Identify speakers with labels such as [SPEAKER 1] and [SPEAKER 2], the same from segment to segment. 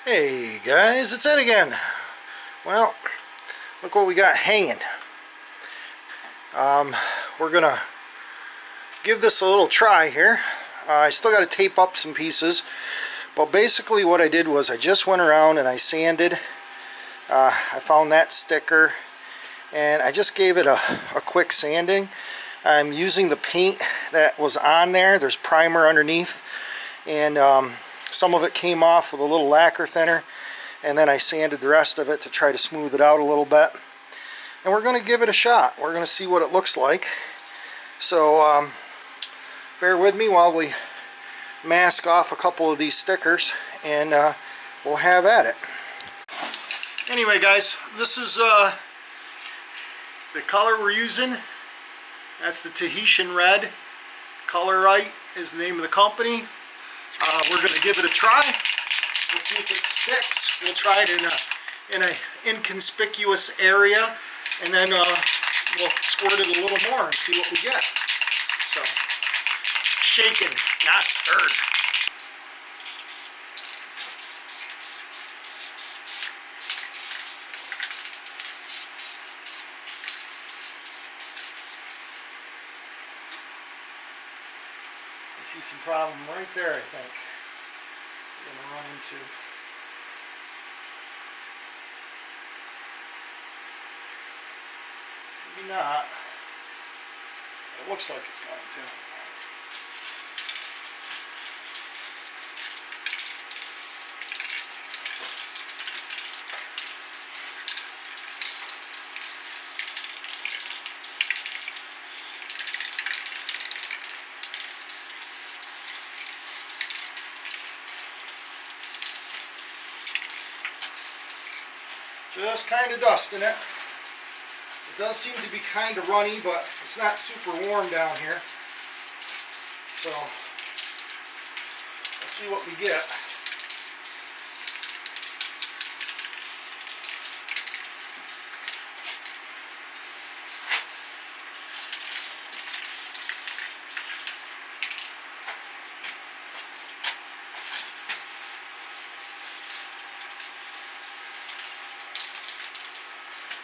[SPEAKER 1] Hey guys, it's Ed again. Well, look what we got hanging. We're gonna give this a little try here. I still got to tape up some pieces, but basically what I did was I just went around and I sanded. I found that sticker and I just gave it a quick sanding. I'm using the paint that was on there. There's primer underneath, and some of it came off with a little lacquer thinner, and then I sanded the rest of it to try to smooth it out a little bit. And we're going to give it a shot. We're going to see what it looks like. So bear with me while we mask off a couple of these stickers, and we'll have at it. Anyway guys, this is the color we're using. That's the Tahitian Red. Colorite is the name of the company. We're going to give it a try. We'll see if it sticks. We'll try it in an inconspicuous area, and then we'll squirt it a little more and see what we get. So, shaken, not stirred. See some problem right there, I think. We're going to run into. Maybe not. It looks like it's going to. Just kind of dusting it. It does seem to be kind of runny, but it's not super warm down here. So, we'll see what we get.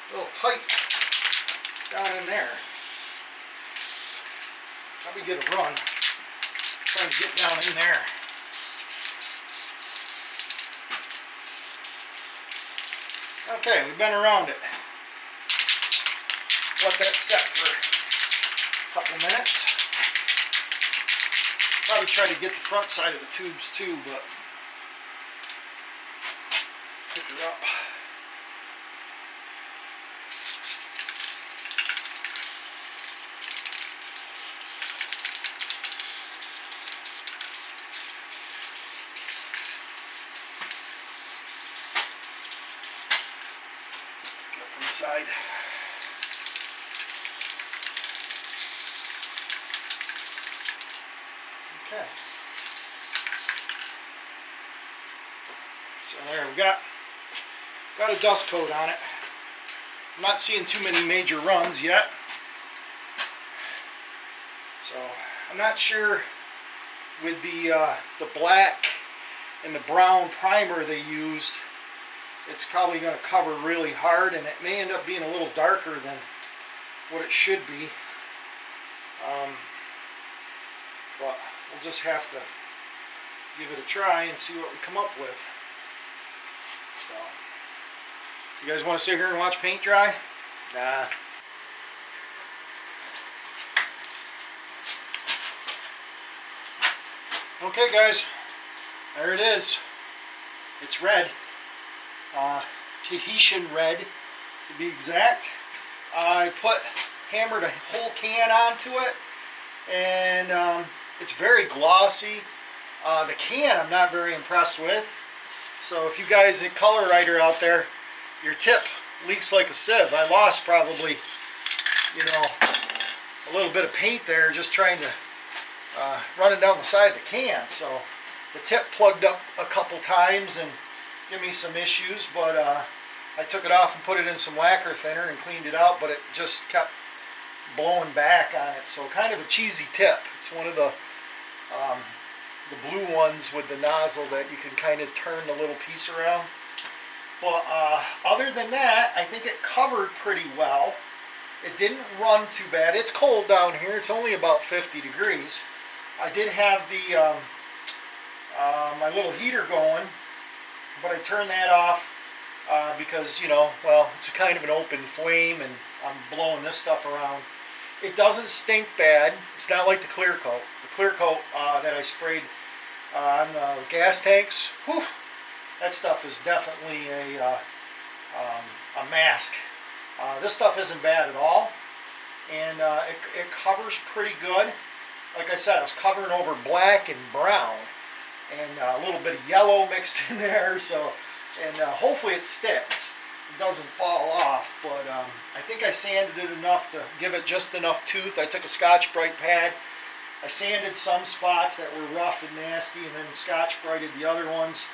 [SPEAKER 1] A little tight down in there. Probably get a run. Trying to get down in there. Okay, we've been around it. Let that set for a couple minutes. Probably try to get the front side of the tubes too, but pick her up. Inside. Okay. So there we got a dust coat on it. I'm not seeing too many major runs yet. So I'm not sure with the black and the brown primer they used. It's probably going to cover really hard, and it may end up being a little darker than what it should be. But we'll just have to give it a try and see what we come up with. So, you guys want to sit here and watch paint dry? Nah. Okay guys, there it is. It's red. Tahitian Red to be exact. I hammered a whole can onto it, and it's very glossy. The can I'm not very impressed with. So if you guys at Colorite are out there, your tip leaks like a sieve. I lost probably, a little bit of paint there just trying to run it down the side of the can. So the tip plugged up a couple times and give me some issues, but I took it off and put it in some lacquer thinner and cleaned it out, but it just kept blowing back on it. So kind of a cheesy tip. It's one of the the blue ones with the nozzle that you can kind of turn the little piece around. But other than that, I think it covered pretty well. It didn't run too bad. It's cold down here. It's only about 50 degrees. I did have the my little heater going, but I turned that off because, you know, well, it's a kind of an open flame and I'm blowing this stuff around. It doesn't stink bad. It's not like the clear coat. The clear coat that I sprayed on the gas tanks, whew, that stuff is definitely a mask. This stuff isn't bad at all, and it covers pretty good. Like I said, I was covering over black and brown, and a little bit of yellow mixed in there. So, and hopefully it sticks. It doesn't fall off. But I think I sanded it enough to give it just enough tooth. I took a Scotch-Brite pad. I sanded some spots that were rough and nasty, and then Scotch-Brited the other ones,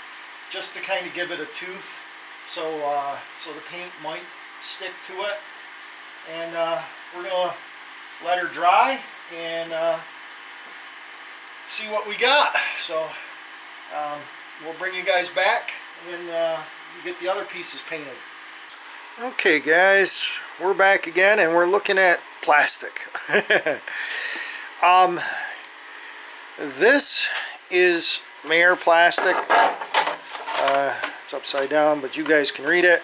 [SPEAKER 1] just to kind of give it a tooth. So, so the paint might stick to it. And we're gonna let her dry and see what we got. So we'll bring you guys back when we get the other pieces painted. Okay guys, we're back again and we're looking at plastic. This is Mayer plastic. It's upside down, but you guys can read it.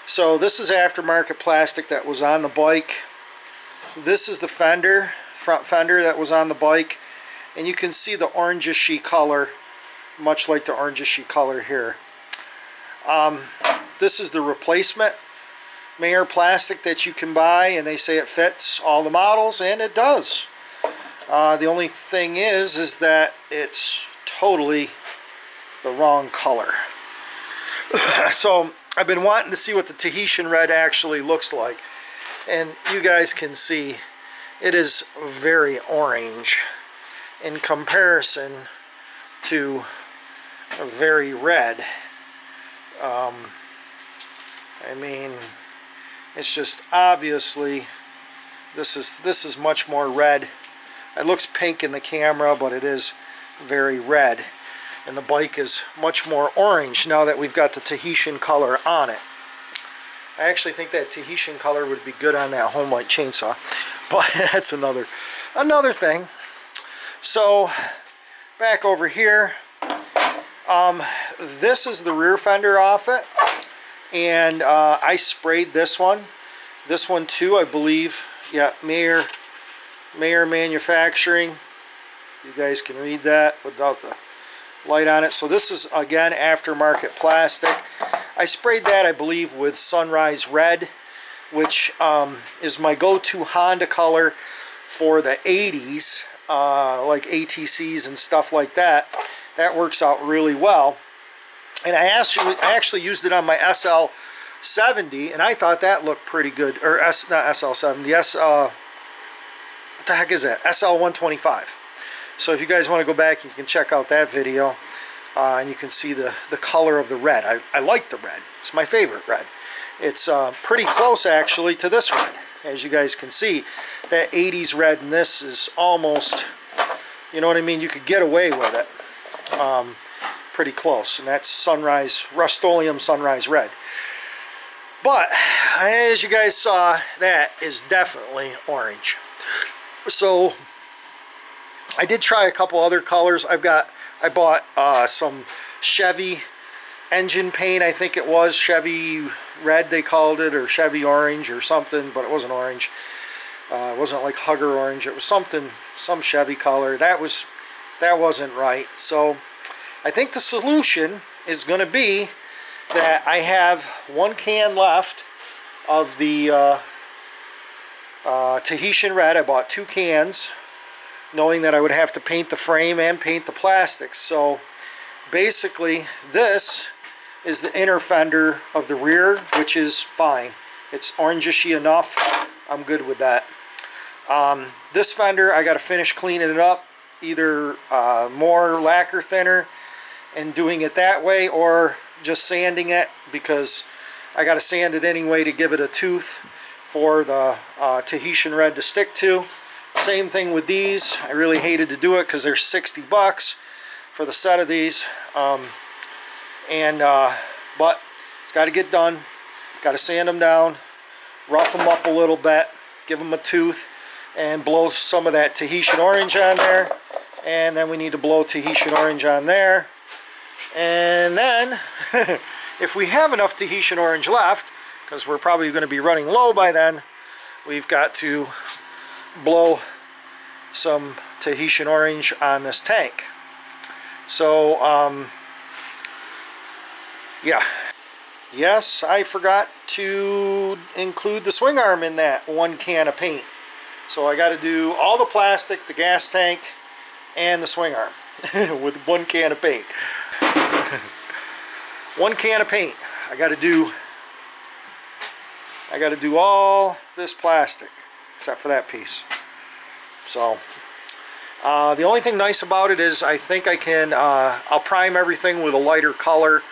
[SPEAKER 1] So this is aftermarket plastic that was on the bike. This is the fender, front fender that was on the bike. And you can see the orangey color, much like the orangey color here. This is the replacement Mayer plastic that you can buy, and they say it fits all the models, and it does. The only thing is that it's totally the wrong color. So I've been wanting to see what the Tahitian Red actually looks like, and you guys can see it is very orange in comparison to a very red. I mean, it's just obviously this is much more red. It looks pink in the camera, but it is very red. And the bike is much more orange now that we've got the Tahitian color on it. I actually think that Tahitian color would be good on that Home Light chainsaw, but that's another thing. So back over here, this is the rear fender off it, and I sprayed this one too, I believe. Yeah, Mayer Manufacturing. You guys can read that without the light on it. So this is again aftermarket plastic. I sprayed that, I believe, with Sunrise Red, which is my go-to Honda color for the 80s, like ATCs and stuff like that. That works out really well. And I actually used it on my SL70, and I thought that looked pretty good. Or not SL70, what the heck is that? SL125. So if you guys want to go back, you can check out that video, and you can see the color of the red. I like the red. It's my favorite red. It's pretty close actually to this red. As you guys can see, that 80s red and this is almost, you know what I mean? You could get away with it. Pretty close. And that's Sunrise, Rust-Oleum Sunrise Red. But as you guys saw, that is definitely orange. So I did try a couple other colors. I bought some Chevy engine paint. I think it was Chevy Red they called it, or Chevy Orange or something, but it wasn't orange. It wasn't like Hugger Orange. It was some Chevy color. That wasn't right. So I think the solution is going to be that I have one can left of the Tahitian Red. I bought 2 cans, knowing that I would have to paint the frame and paint the plastics. So basically this is the inner fender of the rear, which is fine. It's orangey enough. I'm good with that. This fender, I got to finish cleaning it up, either more lacquer thinner and doing it that way, or just sanding it, because I got to sand it anyway to give it a tooth for the Tahitian Red to stick to. Same thing with these. I really hated to do it because they're $60. for the set of these. But it's got to get done. Got to sand them down, rough them up a little bit, give them a tooth, and blow some of that Tahitian orange on there. And then we need to blow Tahitian orange on there. And then, if we have enough Tahitian orange left, because we're probably going to be running low by then, we've got to blow some Tahitian orange on this tank. So, yeah. Yes, I forgot to include the swing arm in that 1 can of paint. So I got to do all the plastic, the gas tank, and the swing arm with 1 can of paint. 1 can of paint. I got to do all this plastic except for that piece. So the only thing nice about it is I think I can I'll prime everything with a lighter color,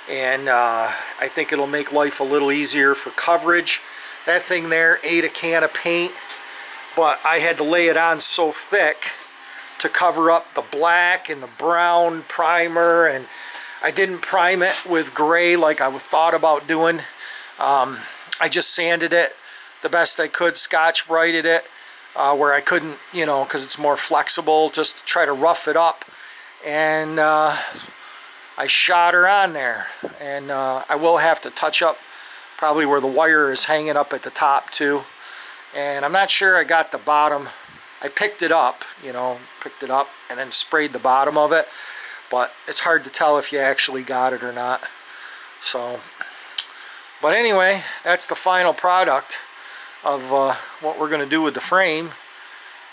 [SPEAKER 1] and I think it'll make life a little easier for coverage. That thing there ate a can of paint, but I had to lay it on so thick to cover up the black and the brown primer, and I didn't prime it with gray like I thought about doing. I just sanded it the best I could, Scotch-Brighted it where I couldn't, you know, because it's more flexible, just to try to rough it up. And I shot her on there, and I will have to touch up probably where the wire is hanging up at the top too. And I'm not sure I got the bottom. I picked it up, you know, and then sprayed the bottom of it, but it's hard to tell if you actually got it or not. So, but anyway, that's the final product of what we're going to do with the frame.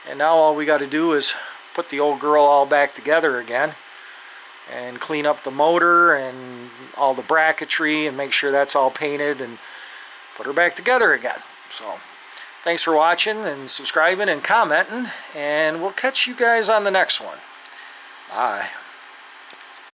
[SPEAKER 1] And now all we got to do is put the old girl all back together again and clean up the motor and all the bracketry and make sure that's all painted and put her back together again. So thanks for watching and subscribing and commenting, and we'll catch you guys on the next one. Bye.